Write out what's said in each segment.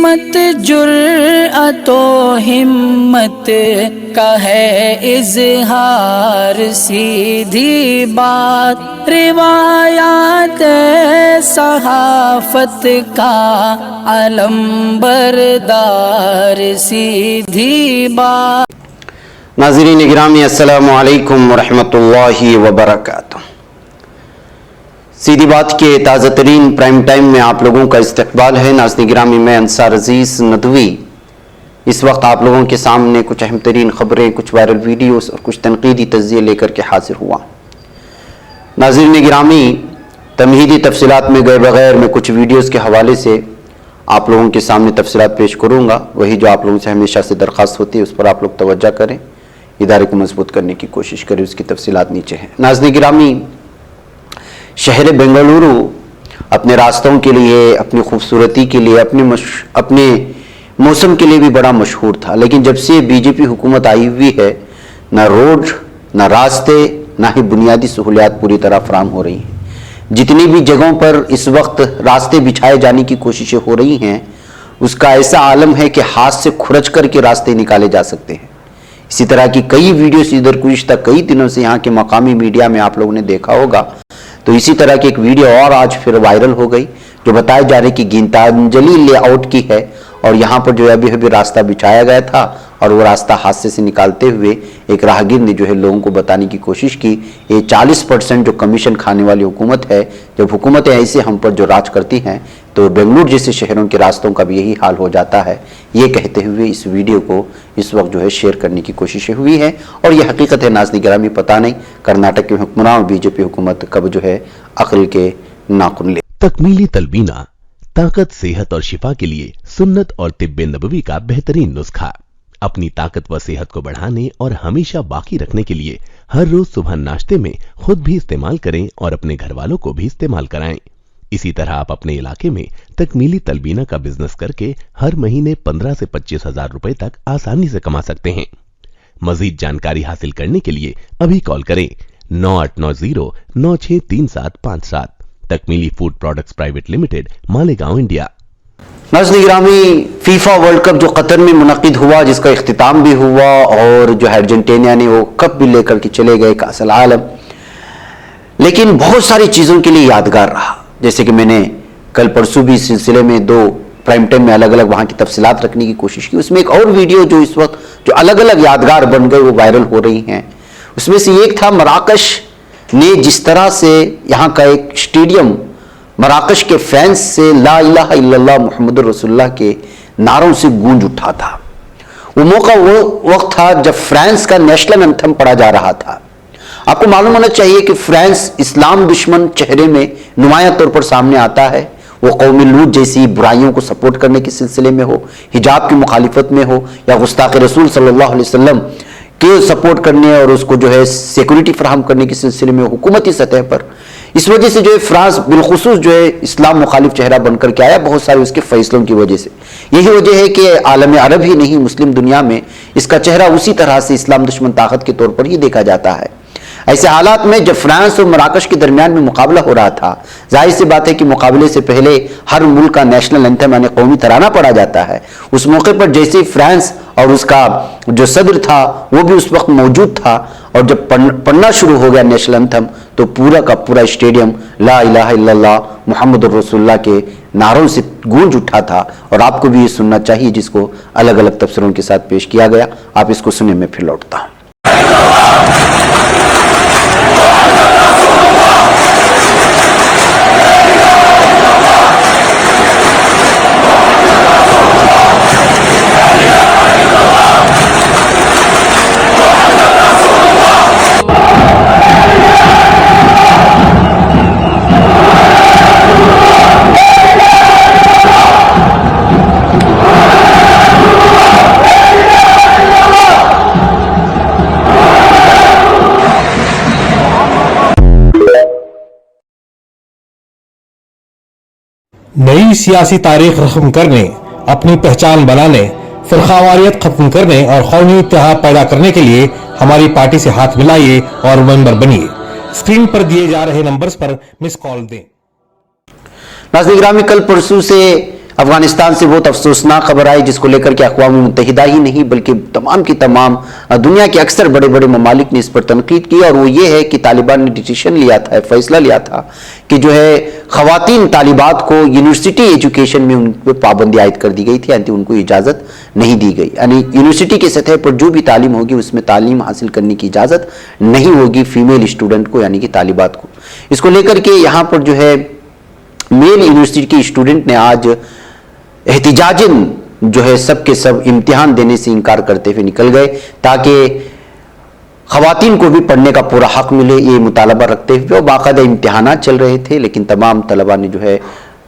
سمت جرأت و ہمت کا ہے اظہار، سیدھی بات روایات صحافت کا علم بردار، سیدھی بات۔ ناظرین گرامی السلام علیکم ورحمۃ اللہ وبرکاتہ۔ سیدھی بات کے تازہ ترین پرائم ٹائم میں آپ لوگوں کا استقبال ہے۔ ناظرین گرامی، میں انصار عزیز ندوی اس وقت آپ لوگوں کے سامنے کچھ اہم ترین خبریں، کچھ وائرل ویڈیوز اور کچھ تنقیدی تجزیے لے کر کے حاضر ہوا۔ ناظرین گرامی، تمہیدی تفصیلات میں گئے بغیر میں کچھ ویڈیوز کے حوالے سے آپ لوگوں کے سامنے تفصیلات پیش کروں گا۔ وہی جو آپ لوگوں سے ہمیشہ سے درخواست ہوتی ہے اس پر آپ لوگ توجہ کریں، ادارے کو مضبوط کرنے کی کوشش کریں۔ اس کی تفصیلات نیچے ہیں۔ ناظرین گرامی، شہر بنگلورو اپنے راستوں کے لیے، اپنی خوبصورتی کے لیے، اپنے موسم کے لیے بھی بڑا مشہور تھا، لیکن جب سے بی جے پی حکومت آئی ہوئی ہے، نہ روڈ، نہ راستے، نہ ہی بنیادی سہولیات پوری طرح فراہم ہو رہی ہیں۔ جتنی بھی جگہوں پر اس وقت راستے بچھائے جانے کی کوششیں ہو رہی ہیں، اس کا ایسا عالم ہے کہ ہاتھ سے کھرچ کر کے راستے نکالے جا سکتے ہیں۔ اسی طرح کی کئی ویڈیوز ادھر گزشتہ کئی دنوں سے یہاں کے مقامی میڈیا میں آپ لوگوں نے دیکھا ہوگا۔ تو اسی طرح کی ایک ویڈیو اور آج پھر وائرل ہو گئی، جو بتایا جا رہا ہے کہ گینتانجلی لے آؤٹ کی ہے، اور یہاں پر جو ہے ابھی راستہ بچھایا گیا تھا، اور وہ راستہ حادثے سے نکالتے ہوئے ایک راہگیر نے جو ہے لوگوں کو بتانے کی کوشش کی۔ یہ 40% جو کمیشن کھانے والی حکومت ہے، جب حکومتیں ایسے ہم پر جو راج کرتی ہیں تو بنگلور جیسے شہروں کے راستوں کا بھی یہی حال ہو جاتا ہے، یہ کہتے ہوئے اس ویڈیو کو اس وقت جو ہے شیئر کرنے کی کوششیں ہوئی ہیں۔ اور یہ حقیقت ہے ناظرین گرامی، پتہ نہیں کرناٹک کے حکمراں اور بی جے پی حکومت کب جو ہے عقل کے ناخن لے۔ تکمیلی تلبینہ، طاقت، صحت اور شفا کے لیے سنت اور طب نبوی کا بہترین نسخہ۔ اپنی طاقت و صحت کو بڑھانے اور ہمیشہ باقی رکھنے کے لیے ہر روز صبح ناشتے میں خود بھی استعمال کریں اور اپنے گھر والوں کو بھی استعمال کرائیں۔ اسی طرح آپ اپنے علاقے میں تکمیلی تلبینہ کا بزنس کر کے ہر مہینے 15 سے 25 ہزار روپے تک آسانی سے کما سکتے ہیں۔ مزید جانکاری حاصل کرنے کے لیے ابھی کال کریں 9890963757۔ Takmeeli food products private limited, Malegaon, India. ناظرین گرامی، فیفا ورلڈ کپ جو قطر میں منعقد ہوا، جس کا اختتام بھی ہوا، اور جو ارجنٹینا نے وہ کپ بھی لے کر کے چلے گئے کاس العالم، لیکن بہت ساری چیزوں کے لیے یادگار رہا۔ جیسے کہ میں نے کل پرسوں بھی اس سلسلے میں 2 پرائم ٹائم میں الگ الگ وہاں کی تفصیلات رکھنے کی کوشش کی۔ اس میں ایک اور ویڈیو جو اس وقت جو الگ الگ یادگار بن گئے، وہ وائرل ہو رہی ہیں۔ اس میں سے ایک تھا مراکش نے جس طرح سے یہاں کا ایک اسٹیڈیم مراکش کے فینس سے لا الہ الا اللہ محمد رسول اللہ کے نعروں سے گونج اٹھا تھا۔ وہ موقع وہ وقت تھا جب فرانس کا نیشنل اینتھم پڑھا جا رہا تھا۔ آپ کو معلوم ہونا چاہیے کہ فرانس اسلام دشمن چہرے میں نمایاں طور پر سامنے آتا ہے۔ وہ قوم لوط جیسی برائیوں کو سپورٹ کرنے کے سلسلے میں ہو، حجاب کی مخالفت میں ہو، یا گستاخ رسول صلی اللہ علیہ وسلم کے سپورٹ کرنے اور اس کو جو ہے سیکورٹی فراہم کرنے کے سلسلے میں حکومتی سطح پر۔ اس وجہ سے جو ہے فرانس بالخصوص جو ہے اسلام مخالف چہرہ بن کر کے آیا، بہت سارے اس کے فیصلوں کی وجہ سے۔ یہی وجہ ہے کہ عالم عرب ہی نہیں، مسلم دنیا میں اس کا چہرہ اسی طرح سے اسلام دشمن طاقت کے طور پر ہی دیکھا جاتا ہے۔ ایسے حالات میں جب فرانس اور مراکش کے درمیان میں مقابلہ ہو رہا تھا، ظاہر سی بات ہے کہ مقابلے سے پہلے ہر ملک کا نیشنل اینتھم یعنی قومی ترانہ پڑھا جاتا ہے۔ اس موقع پر جیسے ہی فرانس اور اس کا جو صدر تھا وہ بھی اس وقت موجود تھا، اور جب پڑھنا شروع ہو گیا نیشنل اینتھم، تو پورا کا پورا اسٹیڈیم لا الہ الا اللہ محمد رسول اللہ کے نعروں سے گونج اٹھا تھا۔ اور آپ کو بھی یہ سننا چاہیے، جس کو الگ الگ تفسیروں کے ساتھ پیش کیا گیا۔ آپ اس کو سنیں، میں پھر لوٹتا ہوں۔ نئی سیاسی تاریخ رقم کرنے، اپنی پہچان بنانے، فرقہ ختم کرنے اور قومی اتحاد پیدا کرنے کے لیے ہماری پارٹی سے ہاتھ ملائیے اور ممبر بنیے۔ اسکرین پر دیے جا رہے نمبرز پر مس کال دیں۔ ناظرین گرامی، کل پرسوں سے افغانستان سے بہت افسوسناک خبر آئی جس کو لے کر کے اقوام متحدہ ہی نہیں بلکہ تمام کی تمام دنیا کے اکثر بڑے بڑے ممالک نے اس پر تنقید کی، اور وہ یہ ہے کہ طالبان نے ڈیسیشن لیا تھا، فیصلہ لیا تھا کہ جو ہے خواتین طالبات کو یونیورسٹی ایجوکیشن میں ان پر پابندی عائد کر دی گئی تھی، یعنی ان کو اجازت نہیں دی گئی، یعنی یونیورسٹی کی سطح پر جو بھی تعلیم ہوگی اس میں تعلیم حاصل کرنے کی اجازت نہیں ہوگی فیمیل اسٹوڈنٹ کو، یعنی کہ طالبات کو۔ اس کو لے کر کے یہاں پر جو ہے میل یونیورسٹی کی اسٹوڈنٹ نے آج احتجاجن جو ہے سب کے سب امتحان دینے سے انکار کرتے ہوئے نکل گئے تاکہ خواتین کو بھی پڑھنے کا پورا حق ملے، یہ مطالبہ رکھتے ہوئے، اور باقاعدہ امتحانات چل رہے تھے لیکن تمام طلباء نے جو ہے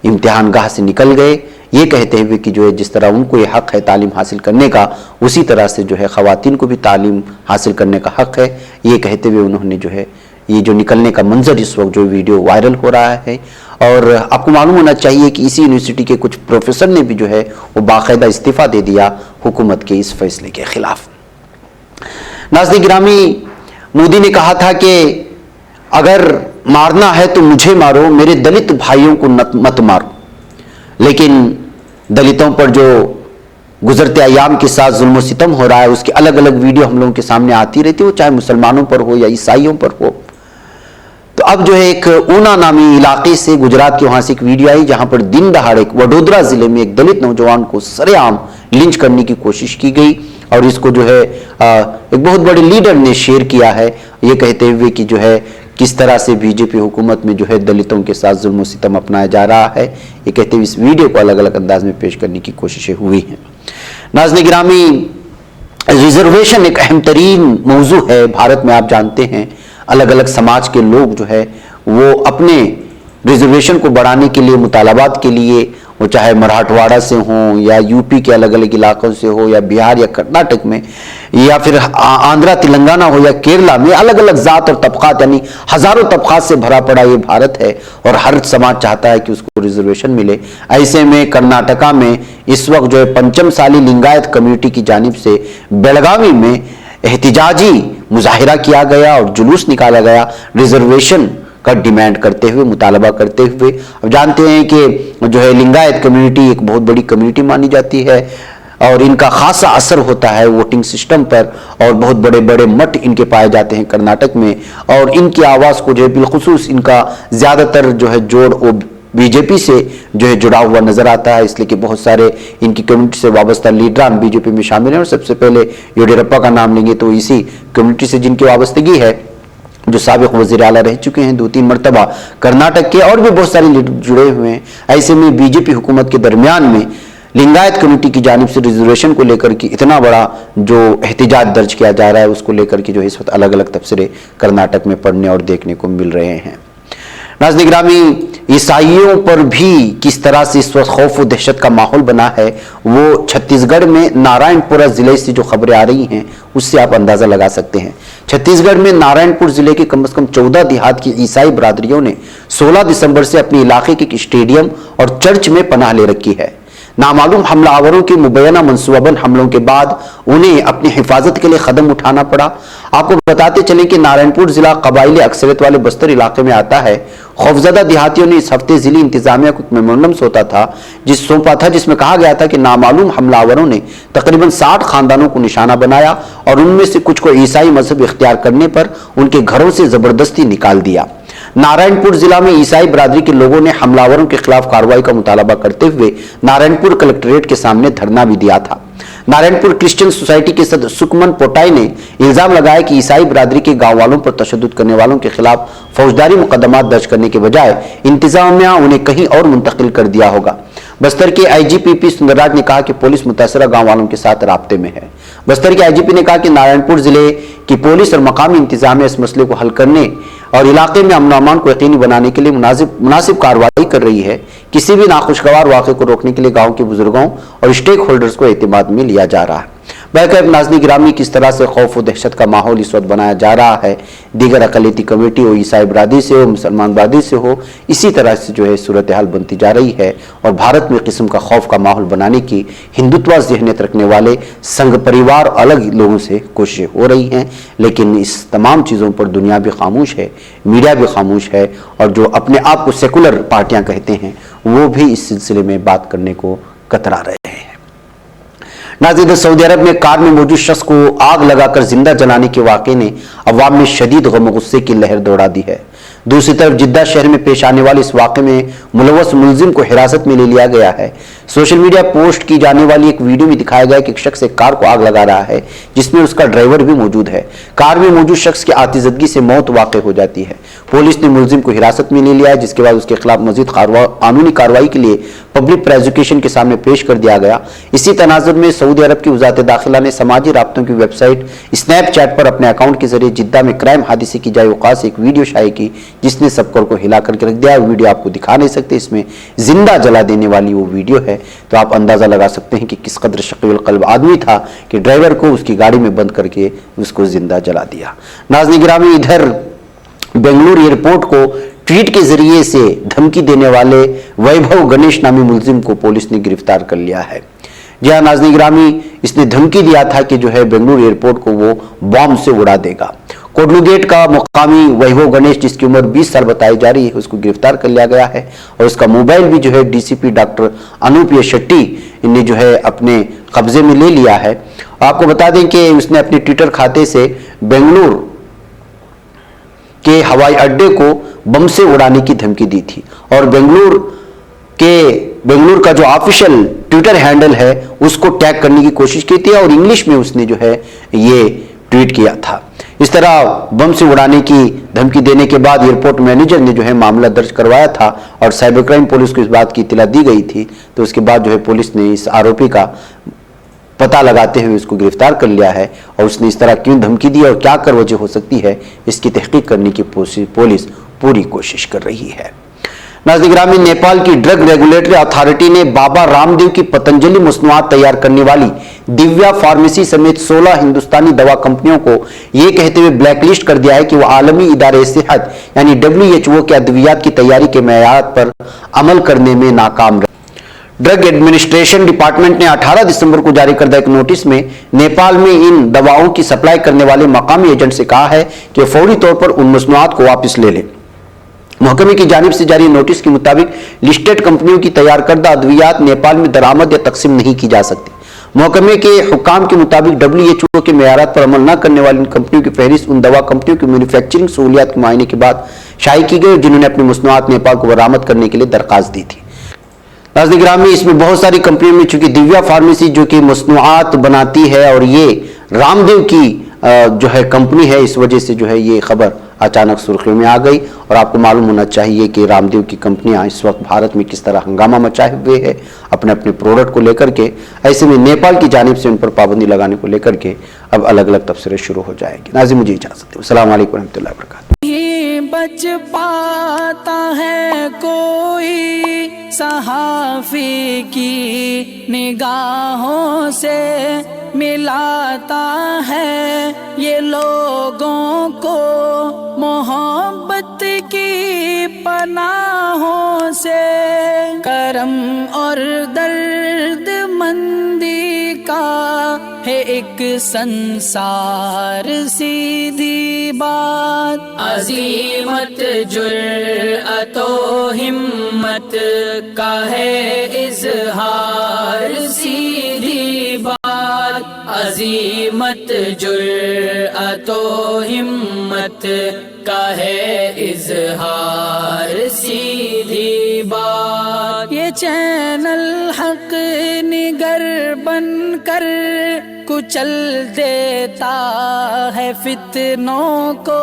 امتحان گاہ سے نکل گئے یہ کہتے ہوئے کہ جو ہے جس طرح ان کو یہ حق ہے تعلیم حاصل کرنے کا، اسی طرح سے جو ہے خواتین کو بھی تعلیم حاصل کرنے کا حق ہے، یہ کہتے ہوئے انہوں نے جو ہے یہ جو نکلنے کا منظر اس وقت جو ویڈیو وائرل ہو رہا ہے، اور آپ کو معلوم ہونا چاہیے کہ اسی یونیورسٹی کے کچھ پروفیسر نے بھی جو ہے وہ باقاعدہ استعفیٰ دے دیا حکومت کے اس فیصلے کے خلاف۔ ناظرین گرامی، مودی نے کہا تھا کہ اگر مارنا ہے تو مجھے مارو، میرے دلت بھائیوں کو مت مارو، لیکن دلتوں پر جو گزرتے ایام کے ساتھ ظلم و ستم ہو رہا ہے اس کی الگ الگ ویڈیو ہم لوگوں کے سامنے آتی رہتی، وہ چاہے مسلمانوں پر ہو یا عیسائیوں پر ہو۔ تو اب جو ہے ایک اونا نامی علاقے سے گجرات کے وہاں سے ایک ویڈیو آئی جہاں پر دن دہاڑے وڈودرا ضلع میں ایک دلت نوجوان کو سرے عام لنچ کرنے کی کوشش کی گئی، اور اس کو جو ہے ایک بہت بڑے لیڈر نے شیئر کیا ہے یہ کہتے ہوئے کہ جو ہے کس طرح سے بی جے پی حکومت میں جو ہے دلتوں کے ساتھ ظلم و ستم اپنایا جا رہا ہے، یہ کہتے ہوئے اس ویڈیو کو الگ الگ انداز میں پیش کرنے کی کوششیں ہوئی ہیں۔ ناظرین گرامی، ریزرویشن ایک اہم ترین موضوع ہے بھارت میں، آپ جانتے ہیں الگ الگ سماج کے لوگ جو ہے وہ اپنے ریزرویشن کو بڑھانے کے لیے مطالبات کے لیے، وہ چاہے مراٹھواڑہ سے ہوں یا یو پی کے الگ الگ علاقوں سے ہو یا بہار یا کرناٹک میں یا پھر آندھرا تلنگانہ ہو یا کیرلا میں، الگ الگ ذات اور طبقات یعنی ہزاروں طبقات سے بھرا پڑا یہ بھارت ہے اور ہر سماج چاہتا ہے کہ اس کو ریزرویشن ملے۔ ایسے میں کرناٹکا میں اس وقت جو ہے پنچم سالی لنگایت کمیونٹی کی جانب سے بیلگاوی میں احتجاجی مظاہرہ کیا گیا اور جلوس نکالا گیا ریزرویشن کا ڈیمانڈ کرتے ہوئے، مطالبہ کرتے ہوئے۔ اب جانتے ہیں کہ جو ہے لنگایت کمیونٹی ایک بہت بڑی کمیونٹی مانی جاتی ہے اور ان کا خاصا اثر ہوتا ہے ووٹنگ سسٹم پر، اور بہت بڑے بڑے مٹ ان کے پائے جاتے ہیں کرناٹک میں، اور ان کی آواز کو جو ہے بالخصوص ان کا زیادہ تر جو ہے جوڑ وہ بی جے پی سے جو ہے جڑا ہوا نظر آتا ہے، اس لیے کہ بہت سارے ان کی کمیونٹی سے وابستہ لیڈران بی جے پی میں شامل ہیں، اور سب سے پہلے یڈیورپا کا نام لیں گے تو اسی کمیونٹی سے جن کی وابستگی ہے، جو سابق وزیر اعلیٰ رہ چکے ہیں 2-3 مرتبہ کرناٹک کے، اور بھی بہت سارے لیڈر جڑے ہوئے ہیں۔ ایسے میں بی جے پی حکومت کے درمیان میں لنگایت کمیونٹی کی جانب سے ریزرویشن کو لے کر کے اتنا بڑا جو احتجاج درج کیا جا رہا ہے، اس کو لے کر کے جو اس وقت الگ الگ تبصرے کرناٹک میں پڑھنے اور دیکھنے کو مل رہے ہیں۔ ناظرین گرامی، عیسائیوں پر بھی کس طرح سے اس وقت خوف و دہشت کا ماحول بنا ہے، وہ چھتیس گڑھ میں نارائن پورہ ضلع سے جو خبریں آ رہی ہیں اس سے آپ اندازہ لگا سکتے ہیں۔ چھتیس گڑھ میں نارائن پور ضلع کے کم از کم 14 دیہات کی عیسائی برادریوں نے 16 دسمبر سے اپنے علاقے کے اسٹیڈیم اور چرچ میں پناہ لے رکھی ہے۔ نامعلوم حملہ آوروں کے مبینہ منصوبہ بند حملوں کے بعد انہیں اپنی حفاظت کے لیے قدم اٹھانا پڑا۔ آپ کو بتاتے چلیں کہ نارائن پور ضلع قبائلی اکثریت والے بستر علاقے میں آتا ہے۔ خوفزدہ دیہاتیوں نے اس ہفتے ضلعی انتظامیہ کو ایک میمورنڈم سونپا تھا جس میں کہا گیا تھا کہ نامعلوم حملہ آوروں نے تقریباً 60 خاندانوں کو نشانہ بنایا اور ان میں سے کچھ کو عیسائی مذہب اختیار کرنے پر ان کے گھروں سے زبردستی نکال دیا۔ نارائن پور ضلع میں عیسائی برادری کے لوگوں نے حملہ آوروں کے خلاف کارروائی کا مطالبہ کرتے ہوئے نارائن پور کلکٹریٹ کے سامنے دھرنا بھی دیا تھا۔ نارائن پور کرسچن سوسائٹی کے صدر سکمن پوٹائی نے الزام لگایا کہ عیسائی برادری کے گاؤں والوں پر تشدد کرنے والوں کے خلاف فوجداری مقدمات درج کرنے کے بجائے انتظامیہ انہیں کہیں اور منتقل کر دیا ہوگا۔ بستر کے آئی جی پی سندر راج نے کہا کہ پولیس متاثرہ گاؤں والوں کے ساتھ رابطے میں ہے۔ بستر کے آئی جی پی نے کہا کہ نارائن پور ضلع کی پولیس اور مقامی انتظامیہ اس مسئلے کو حل کرنے اور علاقے میں امن و امان کو یقینی بنانے کے لیے مناسب کارروائی کر رہی ہے۔ کسی بھی ناخوشگوار واقعے کو روکنے کے لیے گاؤں کے بزرگوں اور اسٹیک ہولڈرز کو اعتماد میں لیا جا رہا ہے۔ بہرکیف ناظرین گرامی، کس طرح سے خوف و دہشت کا ماحول اس وقت بنایا جا رہا ہے، دیگر اقلیتی کمیونٹی ہو، عیسائی برادری سے ہو، مسلمان برادری سے ہو، اسی طرح سے جو ہے صورتحال بنتی جا رہی ہے، اور بھارت میں قسم کا خوف کا ماحول بنانے کی ہندوتوا ذہنیت رکھنے والے سنگھ پریوار الگ لوگوں سے کوششیں ہو رہی ہیں، لیکن اس تمام چیزوں پر دنیا بھی خاموش ہے، میڈیا بھی خاموش ہے، اور جو اپنے آپ کو سیکولر پارٹیاں کہتے ہیں وہ بھی اس سلسلے میں بات کرنے کو کترا رہے ہیں۔ ناظرین، سعودی عرب میں کار میں موجود شخص کو آگ لگا کر زندہ جلانے کے واقعے نے عوام میں شدید غم و غصے کی لہر دوڑا دی ہے۔ دوسری طرف جدہ شہر میں پیش آنے والے اس واقعے میں ملوث ملزم کو حراست میں لے لیا گیا ہے۔ سوشل میڈیا پوسٹ کی جانے والی ایک ویڈیو میں دکھایا گیا کہ ایک شخص ایک کار کو آگ لگا رہا ہے جس میں اس کا ڈرائیور بھی موجود ہے۔ کار میں موجود شخص کی آتشزدگی سے موت واقع ہو جاتی ہے۔ پولیس نے ملزم کو حراست میں لے لیا ہے، جس کے بعد اس کے خلاف مزید قانونی کارروائی کے لیے پبلک پروسیکیوشن کے سامنے پیش کر دیا گیا۔ اسی تناظر میں سعودی عرب کی وزارت داخلہ نے سماجی رابطوں کی ویب سائٹ اسنیپ چیٹ پر اپنے اکاؤنٹ کے ذریعے جدہ میں کرائم حادثے کی جائے وقوع سے ایک ویڈیو شائع کی جس نے سب کو ہلا کر کے رکھ دیا۔ ویڈیو آپ کو دکھا نہیں سکتے، اس میں زندہ جلا دینے والی وہ ویڈیو ہے، تو آپ اندازہ لگا سکتے ہیں کہ کس قدر شقی القلب آدمی تھا کہ ڈرائیور کو اس کی گاڑی میں بند کر کے اس کو زندہ جلا دیا۔ ناظرین گرامی، ادھر بنگلور ایئرپورٹ کو ٹویٹ کے ذریعے سے دھمکی دینے والے ویبھو گنیش نامی ملزم کو پولیس نے گرفتار کر لیا ہے۔ جی ہاں ناظرین گرامی، اس نے دھمکی دیا تھا کہ جو ہے بنگلور ایئرپورٹ کو وہ بام سے اڑا دے گا۔ کوڈلو گیٹ کا مقامی ویبھو گنیش، جس کی عمر 20 سال بتائی جا رہی ہے، اس کو گرفتار کر لیا گیا ہے اور اس کا موبائل بھی جو ہے D C P doctor Anup Shetty نے جو ہے اپنے قبضے میں لے لیا ہے۔ آپ کو بتا دیں کہ اس نے اپنے ٹویٹر کھاتے سے بنگلور کے ہوائی اڈے کو بم سے اڑانے کی دھمکی دی تھی اور بنگلور کا جو آفیشل ٹویٹر ہینڈل ہے اس کو ٹیگ کرنے کی کوشش کی تھی اور انگلش میں اس نے جو ہے یہ ٹویٹ کیا تھا۔ اس طرح بم سے اڑانے کی دھمکی دینے کے بعد ایئرپورٹ مینیجر نے جو ہے معاملہ درج کروایا تھا اور سائبر کرائم پولیس کو اس بات کی اطلاع دی گئی تھی، تو اس کے بعد جو ہے پولیس نے اس آروپی کا پتہ لگاتے ہوئے اس کو گرفتار کر لیا ہے اور اس نے اس طرح کیوں دھمکی دی اور کیا کر وجہ ہو سکتی ہے، اس کی تحقیق کرنے کی پولیس پوری کوشش کر رہی ہے۔ ناظرین گرامی، نیپال کی ڈرگ ریگولیٹری اتھارٹی نے بابا رام دیو کی پتنجلی مصنوعات تیار کرنے والی دیویا فارمیسی سمیت 16 ہندوستانی دوا کمپنیوں کو یہ کہتے ہوئے بلیک لسٹ کر دیا ہے کہ وہ عالمی ادارے صحت یعنی WHO کے ادویات کی تیاری کے معیارات پر عمل کرنے میں ناکام رہے۔ ڈرگ ایڈمنسٹریشن ڈپارٹمنٹ نے 18 دسمبر کو جاری کردہ ایک نوٹس میں نیپال میں ان دواؤں کی سپلائی کرنے والے مقامی ایجنٹ سے کہا ہے کہ فوری طور پر ان مصنوعات کو واپس لے لیں۔ محکمے کی جانب سے جاری نوٹس کے مطابق لسٹڈ کمپنیوں کی تیار کردہ ادویات نیپال میں درآمد یا تقسیم نہیں کی جا سکتی۔ محکمے کے حکام کے مطابق WHO کے معیارات پر عمل نہ کرنے والی ان کمپنیوں کی فہرست ان دوا کمپنیوں کی مینوفیکچرنگ سہولیات کے معائنے کے بعد شائع کی گئی جنہوں نے اپنی مصنوعات نیپال کو برآمد کرنے کے لیے درخواست دی تھی۔ ناظرین گرامی، اس میں بہت ساری کمپنیوں میں چونکہ دیویا فارمیسی جو کہ مصنوعات بناتی ہے اور یہ رام دیو کی جو ہے کمپنی ہے، اس وجہ سے جو ہے یہ خبر اچانک سرخیوں میں آ گئی اور آپ کو معلوم ہونا چاہیے کہ رام دیو کی کمپنیاں اس وقت بھارت میں کس طرح ہنگامہ مچائے ہوئے ہے اپنے پروڈکٹ کو لے کر کے۔ ایسے میں نیپال کی جانب سے ان پر پابندی لگانے کو لے کر کے اب الگ الگ تبصرے شروع ہو جائیں گے۔ ناظرین مجھے اجازت دیں، السلام علیکم ورحمۃ اللہ وبرکاتہ۔ بچ پاتا ہے کوئی صحافی کی نگاہوں سے ملاتا ہے یہ لوگوں کو محبت کی پناہوں سے، کرم اور درد مندی کا ہے ایک سنسار سیدھی بات، عظیمت جرأت و ہمت کا ہے اظہار سیدھی بات، عظیمت جرأت و ہمت کا ہے اظہار سیدھی بات۔ یہ چینل حق نگر بن کر کچل دیتا ہے فتنوں کو،